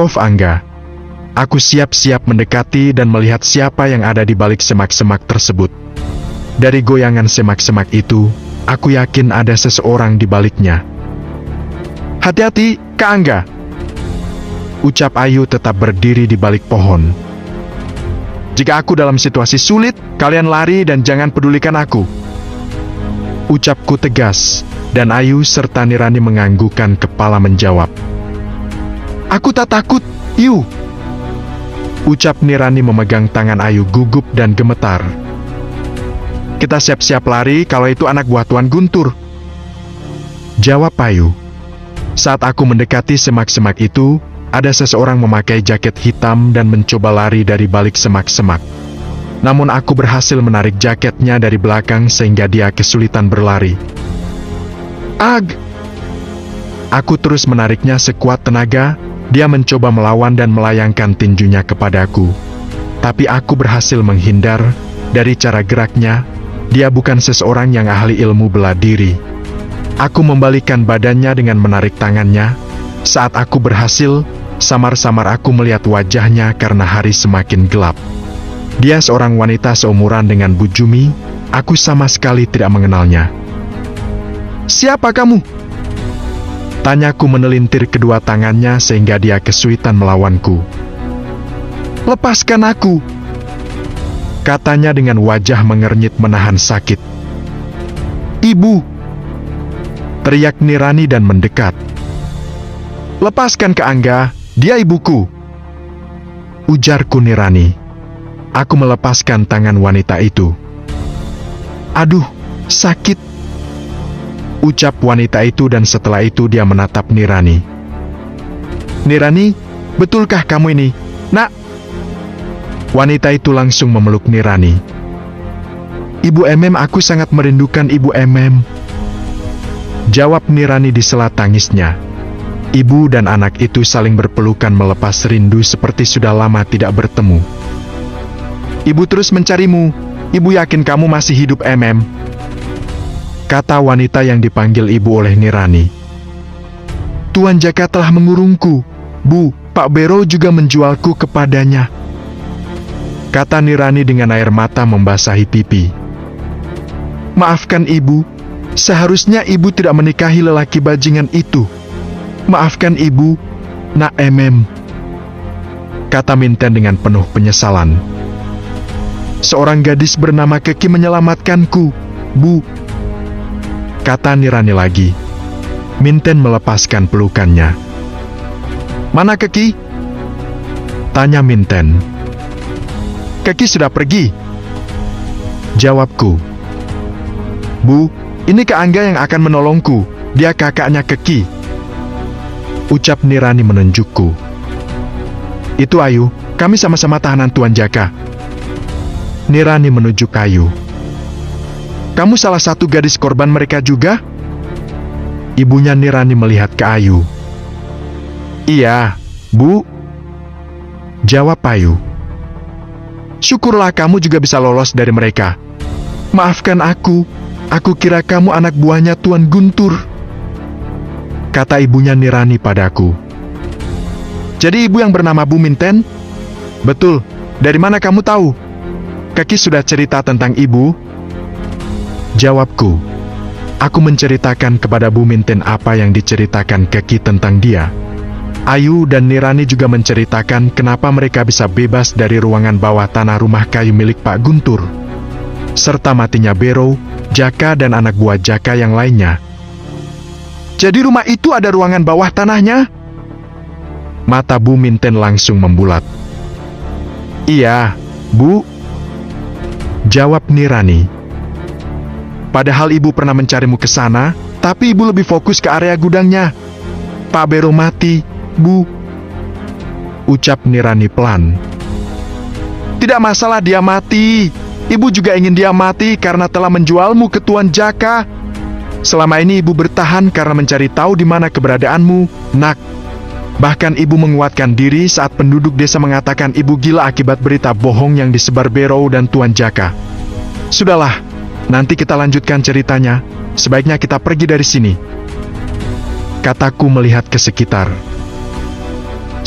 Pov Angga. Aku siap-siap mendekati dan melihat siapa yang ada di balik semak-semak tersebut. Dari goyangan semak-semak itu, aku yakin ada seseorang di baliknya. Hati-hati, Kak Angga. Ucap Ayu tetap berdiri di balik pohon. Jika aku dalam situasi sulit, kalian lari dan jangan pedulikan aku. Ucapku tegas, dan Ayu serta Nirani menganggukkan kepala menjawab. Aku tak takut, Yu. Ucap Nirani memegang tangan Ayu gugup dan gemetar. Kita siap-siap lari kalau itu anak buah Tuan Guntur. Jawab Ayu. Saat aku mendekati semak-semak itu, ada seseorang memakai jaket hitam dan mencoba lari dari balik semak-semak. Namun aku berhasil menarik jaketnya dari belakang sehingga dia kesulitan berlari. Ag! Aku terus menariknya sekuat tenaga. Dia mencoba melawan dan melayangkan tinjunya kepadaku. Tapi aku berhasil menghindar. Dari cara geraknya, dia bukan seseorang yang ahli ilmu bela diri. Aku membalikkan badannya dengan menarik tangannya. Saat aku berhasil, samar-samar aku melihat wajahnya karena hari semakin gelap. Dia seorang wanita seumuran dengan Bu Jumi. Aku sama sekali tidak mengenalnya. Siapa kamu? Tanyaku menelintir kedua tangannya sehingga dia kesulitan melawanku. Lepaskan aku, katanya dengan wajah mengernyit menahan sakit. Ibu, teriak Nirani dan mendekat. Lepaskan Kak Angga, dia ibuku, ujarku Nirani. Aku melepaskan tangan wanita itu. Aduh, sakit, ucap wanita itu dan setelah itu dia menatap Nirani. Nirani, betulkah kamu ini, Nak? Wanita itu langsung memeluk Nirani. Ibu Emem, aku sangat merindukan Ibu Emem, jawab Nirani di sela tangisnya. Ibu dan anak itu saling berpelukan melepas rindu seperti sudah lama tidak bertemu. Ibu terus mencarimu. Ibu yakin kamu masih hidup Emem, kata wanita yang dipanggil ibu oleh Nirani. Tuan Jaka telah mengurungku, Bu. Pak Bero juga menjualku kepadanya, kata Nirani dengan air mata membasahi pipi. Maafkan ibu, seharusnya ibu tidak menikahi lelaki bajingan itu. Maafkan ibu, Nak Emem, kata Minten dengan penuh penyesalan. Seorang gadis bernama Keki menyelamatkanku, Bu, kata Nirani lagi. Minten melepaskan pelukannya. Mana Keki? Tanya Minten. Keki sudah pergi, jawabku. Bu, ini Kak Angga yang akan menolongku. Dia kakaknya Keki, ucap Nirani menunjukku. Itu Ayu, kami sama-sama tahanan Tuan Jaka. Nirani menunjuk Ayu. Kamu salah satu gadis korban mereka juga? Ibunya Nirani melihat ke Ayu. Iya, Bu, jawab Ayu. Syukurlah kamu juga bisa lolos dari mereka. Maafkan aku kira kamu anak buahnya Tuan Guntur, kata ibunya Nirani padaku. Jadi ibu yang bernama Bu Minten? Betul, dari mana kamu tahu? Keki sudah cerita tentang ibu, jawabku. Aku menceritakan kepada Bu Minten apa yang diceritakan Keki tentang dia. Ayu dan Nirani juga menceritakan kenapa mereka bisa bebas dari ruangan bawah tanah rumah kayu milik Pak Guntur, serta matinya Bero, Jaka dan anak buah Jaka yang lainnya. Jadi rumah itu ada ruangan bawah tanahnya? Mata Bu Minten langsung membulat. Iya, Bu, jawab Nirani. Padahal ibu pernah mencarimu ke sana, tapi ibu lebih fokus ke area gudangnya. Pak Bero mati, Bu, ucap Nirani pelan. Tidak masalah dia mati. Ibu juga ingin dia mati karena telah menjualmu ke Tuan Jaka. Selama ini ibu bertahan karena mencari tahu di mana keberadaanmu, Nak. Bahkan ibu menguatkan diri saat penduduk desa mengatakan ibu gila akibat berita bohong yang disebar Bero dan Tuan Jaka. Sudahlah, nanti kita lanjutkan ceritanya. Sebaiknya kita pergi dari sini, kataku melihat ke sekitar.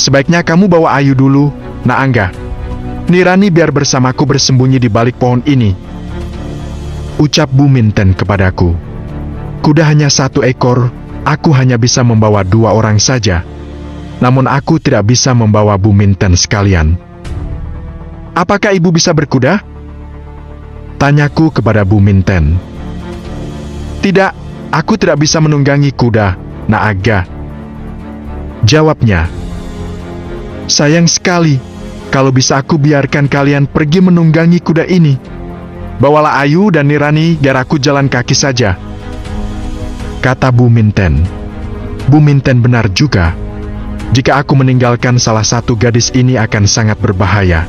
Sebaiknya kamu bawa Ayu dulu, Nak Angga. Nirani biar bersamaku bersembunyi di balik pohon ini, ucap Bu Minten kepadaku. Kuda hanya 1 ekor, aku hanya bisa membawa 2 orang saja. Namun aku tidak bisa membawa Bu Minten sekalian. Apakah ibu bisa berkuda? Tanyaku kepada Bu Minten. Tidak, aku tidak bisa menunggangi kuda, Nak Angga. Jawabnya. Sayang sekali, kalau bisa aku biarkan kalian pergi menunggangi kuda ini. Bawalah Ayu dan Nirani biar aku jalan kaki saja, kata Bu Minten. Bu Minten benar juga. Jika aku meninggalkan salah satu gadis ini akan sangat berbahaya.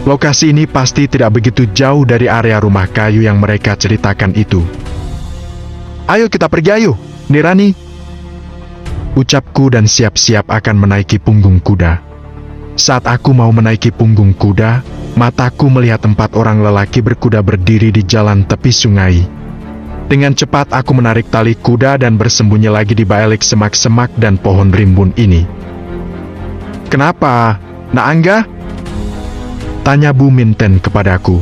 Lokasi ini pasti tidak begitu jauh dari area rumah kayu yang mereka ceritakan itu. Ayo kita pergi, ayo, Nirani, ucapku dan siap-siap akan menaiki punggung kuda. Saat aku mau menaiki punggung kuda, mataku melihat 4 orang lelaki berkuda berdiri di jalan tepi sungai. Dengan cepat aku menarik tali kuda dan bersembunyi lagi di balik semak-semak dan pohon rimbun ini. Kenapa, Nak Angga? Tanya Bu Minten kepadaku.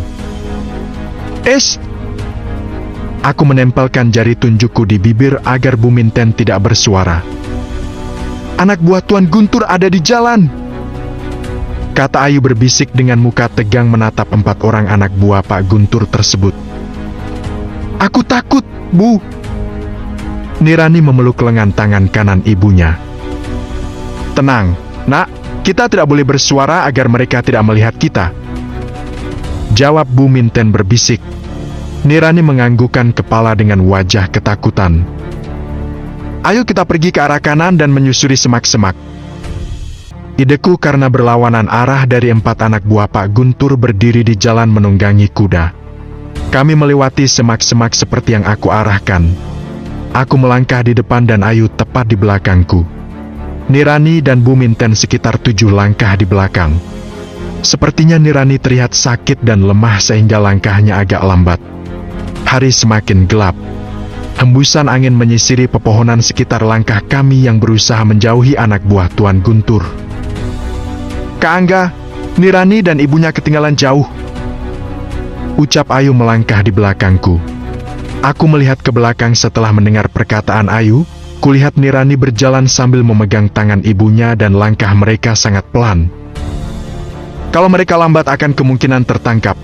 Aku menempelkan jari tunjukku di bibir agar Bu Minten tidak bersuara. Anak buah Tuan Guntur ada di jalan, kata Ayu berbisik dengan muka tegang menatap 4 orang anak buah Pak Guntur tersebut. Aku takut, Bu. Nirani memeluk lengan tangan kanan ibunya. Tenang, Nak, kita tidak boleh bersuara agar mereka tidak melihat kita, jawab Bu Minten berbisik. Nirani menganggukkan kepala dengan wajah ketakutan. Ayo kita pergi ke arah kanan dan menyusuri semak-semak. Ideku karena berlawanan arah dari 4 anak buah Pak Guntur berdiri di jalan menunggangi kuda. Kami melewati semak-semak seperti yang aku arahkan. Aku melangkah di depan dan Ayu tepat di belakangku. Nirani dan Bu Minten sekitar 7 langkah di belakang. Sepertinya Nirani terlihat sakit dan lemah sehingga langkahnya agak lambat. Hari semakin gelap. Hembusan angin menyisiri pepohonan sekitar langkah kami yang berusaha menjauhi anak buah Tuan Guntur. Kak Angga, Nirani dan ibunya ketinggalan jauh, ucap Ayu melangkah di belakangku. Aku melihat ke belakang setelah mendengar perkataan Ayu. Kulihat Nirani berjalan sambil memegang tangan ibunya dan langkah mereka sangat pelan. Kalau mereka lambat akan kemungkinan tertangkap.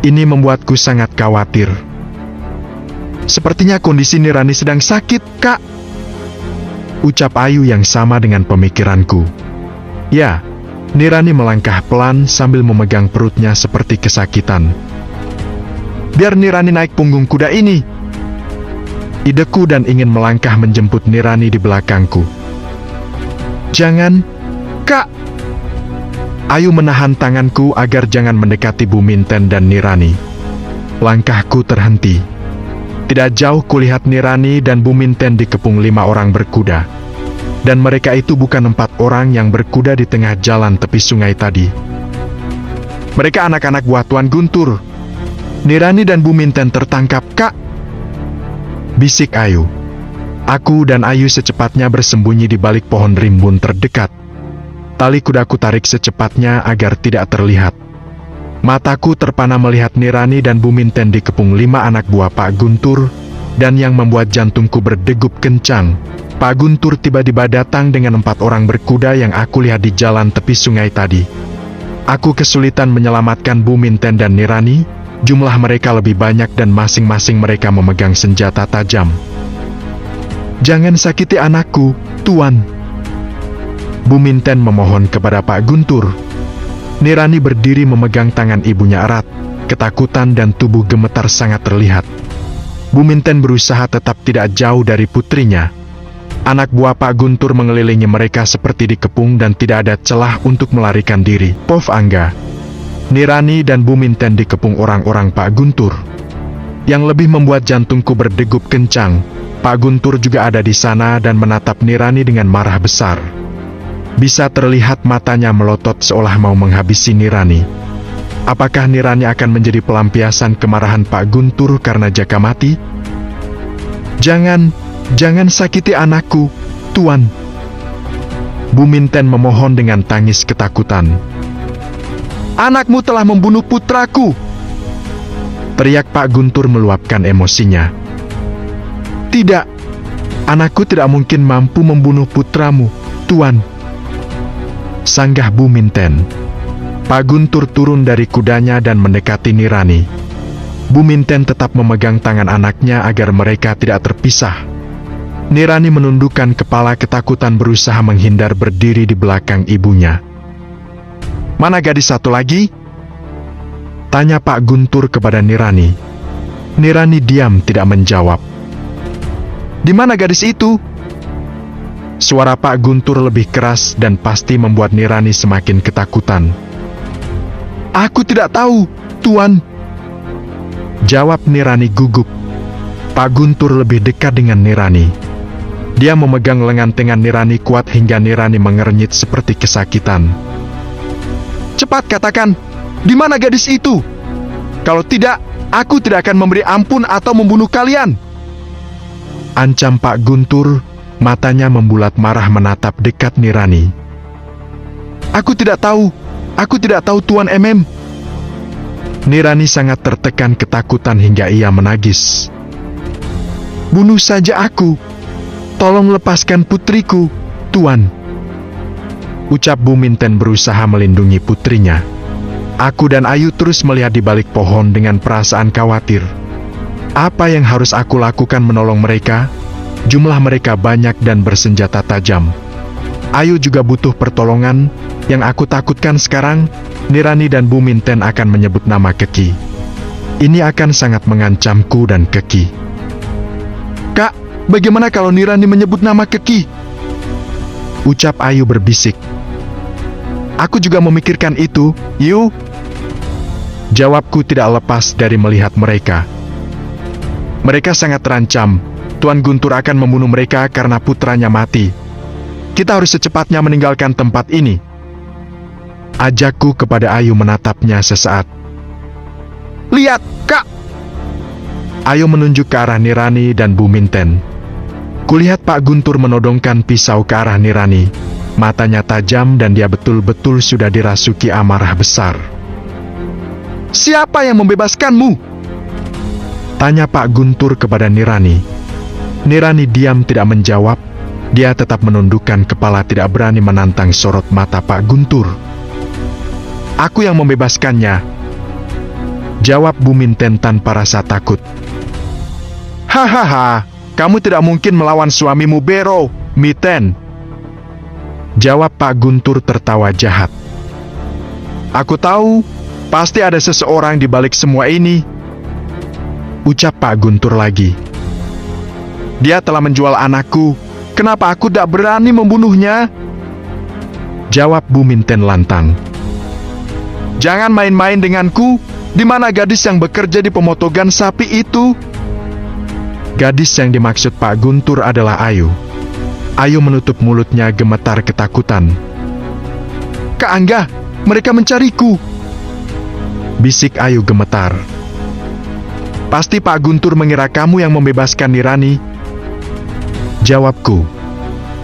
Ini membuatku sangat khawatir. Sepertinya kondisi Nirani sedang sakit, Kak, ucap Ayu yang sama dengan pemikiranku. Ya, Nirani melangkah pelan sambil memegang perutnya seperti kesakitan. Biar Nirani naik punggung kuda ini, ideku dan ingin melangkah menjemput Nirani di belakangku. Jangan, Kak. Ayu menahan tanganku agar jangan mendekati Bu Minten dan Nirani. Langkahku terhenti. Tidak jauh kulihat Nirani dan Bu Minten dikepung 5 orang berkuda. Dan mereka itu bukan 4 orang yang berkuda di tengah jalan tepi sungai tadi. Mereka anak-anak buah Tuan Guntur. Nirani dan Bu Minten tertangkap, Kak, bisik Ayu. Aku dan Ayu secepatnya bersembunyi di balik pohon rimbun terdekat. Tali kudaku tarik secepatnya agar tidak terlihat. Mataku terpana melihat Nirani dan Bu Minten dikepung 5 anak buah Pak Guntur, dan yang membuat jantungku berdegup kencang, Pak Guntur tiba-tiba datang dengan 4 orang berkuda yang aku lihat di jalan tepi sungai tadi. Aku kesulitan menyelamatkan Bu Minten dan Nirani. Jumlah mereka lebih banyak dan masing-masing mereka memegang senjata tajam. Jangan sakiti anakku, Tuan, Bu Minten memohon kepada Pak Guntur. Nirani berdiri memegang tangan ibunya erat. Ketakutan dan tubuh gemetar sangat terlihat. Bu Minten berusaha tetap tidak jauh dari putrinya. Anak buah Pak Guntur mengelilingi mereka seperti dikepung dan tidak ada celah untuk melarikan diri. Pof Angga, Nirani dan Bu Minten dikepung orang-orang Pak Guntur. Yang lebih membuat jantungku berdegup kencang, Pak Guntur juga ada di sana dan menatap Nirani dengan marah besar. Bisa terlihat matanya melotot seolah mau menghabisi Nirani. Apakah Nirani akan menjadi pelampiasan kemarahan Pak Guntur karena jaka mati? Jangan sakiti anakku, Tuan, Bu Minten memohon dengan tangis ketakutan. "Anakmu telah membunuh putraku!" teriak Pak Guntur meluapkan emosinya. "Tidak, anakku tidak mungkin mampu membunuh putramu, Tuan," sanggah Bu Minten. Pak Guntur turun dari kudanya dan mendekati Nirani. Bu Minten tetap memegang tangan anaknya agar mereka tidak terpisah. Nirani menundukkan kepala ketakutan berusaha menghindar berdiri di belakang ibunya. "Mana gadis satu lagi?" tanya Pak Guntur kepada Nirani. Nirani diam tidak menjawab. "Di mana gadis itu?" Suara Pak Guntur lebih keras dan pasti membuat Nirani semakin ketakutan. "Aku tidak tahu, Tuan," jawab Nirani gugup. Pak Guntur lebih dekat dengan Nirani. Dia memegang lengan tangan Nirani kuat hingga Nirani mengernyit seperti kesakitan. "Cepat katakan, di mana gadis itu? Kalau tidak, aku tidak akan memberi ampun atau membunuh kalian," ancam Pak Guntur, matanya membulat marah menatap dekat Nirani. Aku tidak tahu Tuan MM." Nirani sangat tertekan ketakutan hingga ia menangis. "Bunuh saja aku. Tolong lepaskan putriku, Tuan," ucap Bu Minten berusaha melindungi putrinya. Aku dan Ayu terus melihat di balik pohon dengan perasaan khawatir. Apa yang harus aku lakukan menolong mereka? Jumlah mereka banyak dan bersenjata tajam. Ayu juga butuh pertolongan. Yang aku takutkan sekarang, Nirani dan Bu Minten akan menyebut nama Keki. Ini akan sangat mengancamku dan Keki. "Kak, bagaimana kalau Nirani menyebut nama Keki?" ucap Ayu berbisik. "Aku juga memikirkan itu, Yu," jawabku tidak lepas dari melihat mereka. "Mereka sangat terancam. Tuan Guntur akan membunuh mereka karena putranya mati. Kita harus secepatnya meninggalkan tempat ini," ajakku kepada Ayu menatapnya sesaat. "Lihat, Kak!" Ayu menunjuk ke arah Nirani dan Bu Minten. Kulihat Pak Guntur menodongkan pisau ke arah Nirani. Matanya tajam dan dia betul-betul sudah dirasuki amarah besar. "Siapa yang membebaskanmu?" tanya Pak Guntur kepada Nirani. Nirani diam tidak menjawab. Dia tetap menundukkan kepala tidak berani menantang sorot mata Pak Guntur. "Aku yang membebaskannya," jawab Bu Minten tanpa rasa takut. "Hahaha, kamu tidak mungkin melawan suamimu Bero, Miten," jawab Pak Guntur tertawa jahat. "Aku tahu, pasti ada seseorang di balik semua ini," ucap Pak Guntur lagi. "Dia telah menjual anakku. Kenapa aku tidak berani membunuhnya?" jawab Bu Minten lantang. "Jangan main-main denganku. Di mana gadis yang bekerja di pemotongan sapi itu?" Gadis yang dimaksud Pak Guntur adalah Ayu. Ayu menutup mulutnya gemetar ketakutan. "Kak Angga, mereka mencariku," bisik Ayu gemetar. "Pasti Pak Guntur mengira kamu yang membebaskan Nirani," jawabku.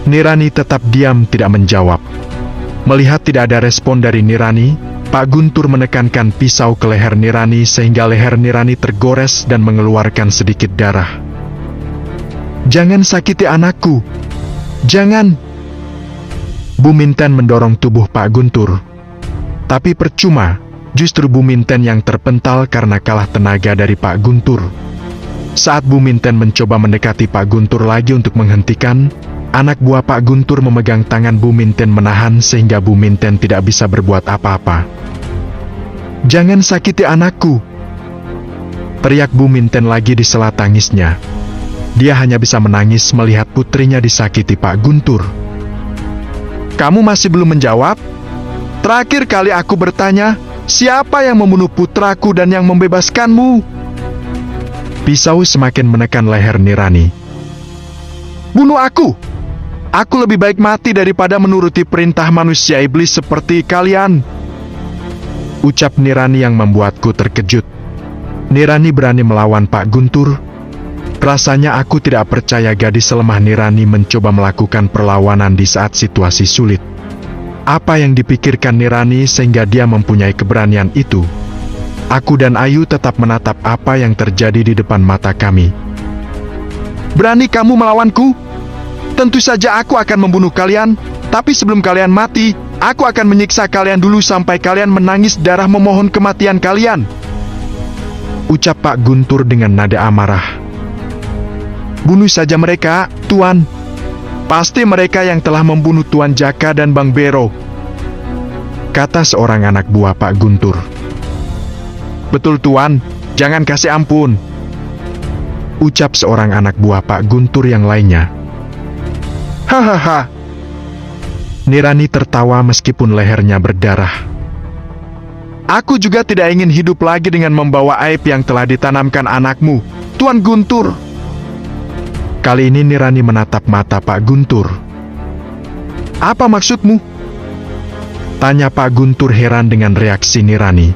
Nirani tetap diam tidak menjawab. Melihat tidak ada respon dari Nirani, Pak Guntur menekankan pisau ke leher Nirani sehingga leher Nirani tergores dan mengeluarkan sedikit darah. "Jangan sakiti anakku. Jangan." Bu Minten mendorong tubuh Pak Guntur. Tapi percuma, justru Bu Minten yang terpental karena kalah tenaga dari Pak Guntur. Saat Bu Minten mencoba mendekati Pak Guntur lagi untuk menghentikan, anak buah Pak Guntur memegang tangan Bu Minten menahan sehingga Bu Minten tidak bisa berbuat apa-apa. "Jangan sakiti anakku," teriak Bu Minten lagi di sela tangisnya. Dia hanya bisa menangis melihat putrinya disakiti Pak Guntur. "Kamu masih belum menjawab? Terakhir kali aku bertanya, siapa yang membunuh putraku dan yang membebaskanmu?" Pisau semakin menekan leher Nirani. "Bunuh aku! Aku lebih baik mati daripada menuruti perintah manusia iblis seperti kalian," ucap Nirani yang membuatku terkejut. Nirani berani melawan Pak Guntur. Rasanya aku tidak percaya gadis lemah Nirani mencoba melakukan perlawanan di saat situasi sulit. Apa yang dipikirkan Nirani sehingga dia mempunyai keberanian itu? Aku dan Ayu tetap menatap apa yang terjadi di depan mata kami. Berani kamu melawanku? Tentu saja aku akan membunuh kalian, tapi sebelum kalian mati, aku akan menyiksa kalian dulu sampai kalian menangis darah memohon kematian kalian. Ucap Pak Guntur dengan nada amarah. Bunuh saja mereka, Tuan. Pasti mereka yang telah membunuh Tuan Jaka dan Bang Bero, kata seorang anak buah Pak Guntur. Betul Tuan, jangan kasih ampun, ucap seorang anak buah Pak Guntur yang lainnya. Hahaha. Nirani tertawa meskipun lehernya berdarah. Aku juga tidak ingin hidup lagi dengan membawa aib yang telah ditanamkan anakmu, Tuan Guntur. Kali ini Nirani menatap mata Pak Guntur. Apa maksudmu? Tanya Pak Guntur heran dengan reaksi Nirani.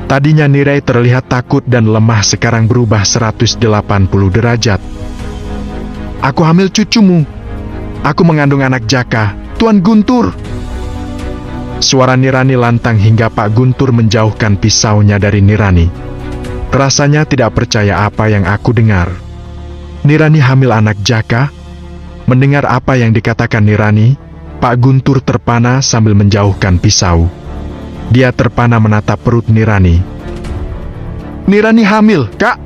Tadinya Nirai terlihat takut dan lemah sekarang berubah 180 derajat. Aku hamil cucumu. Aku mengandung anak Jaka, Tuan Guntur. Suara Nirani lantang hingga Pak Guntur menjauhkan pisaunya dari Nirani. Rasanya tidak percaya apa yang aku dengar. Nirani hamil anak Jaka? Mendengar apa yang dikatakan Nirani, Pak Guntur terpana sambil menjauhkan pisau. Dia terpana menatap perut Nirani. Nirani hamil, Kak?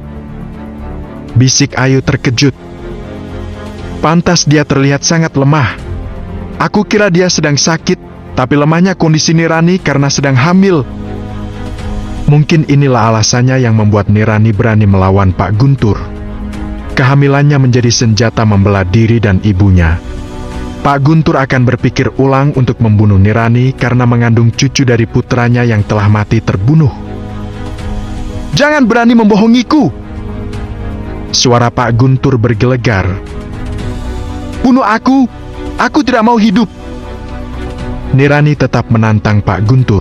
Bisik Ayu terkejut. Pantas dia terlihat sangat lemah. Aku kira dia sedang sakit, tapi lemahnya kondisi Nirani karena sedang hamil. Mungkin inilah alasannya yang membuat Nirani berani melawan Pak Guntur. Kehamilannya menjadi senjata membela diri dan ibunya. Pak Guntur akan berpikir ulang untuk membunuh Nirani karena mengandung cucu dari putranya yang telah mati terbunuh. Jangan berani membohongiku! Suara Pak Guntur bergelegar. Bunuh aku! Aku tidak mau hidup! Nirani tetap menantang Pak Guntur.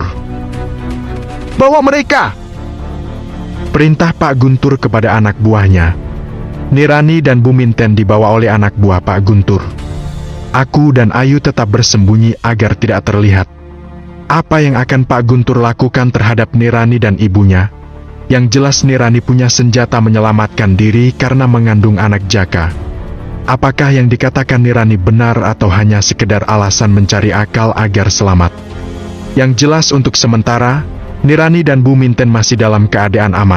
Bawa mereka! Perintah Pak Guntur kepada anak buahnya. Nirani dan Buminten dibawa oleh anak buah Pak Guntur. Aku dan Ayu tetap bersembunyi agar tidak terlihat. Apa yang akan Pak Guntur lakukan terhadap Nirani dan ibunya? Yang jelas Nirani punya senjata menyelamatkan diri karena mengandung anak Jaka. Apakah yang dikatakan Nirani benar atau hanya sekedar alasan mencari akal agar selamat? Yang jelas untuk sementara, Nirani dan Buminten masih dalam keadaan aman.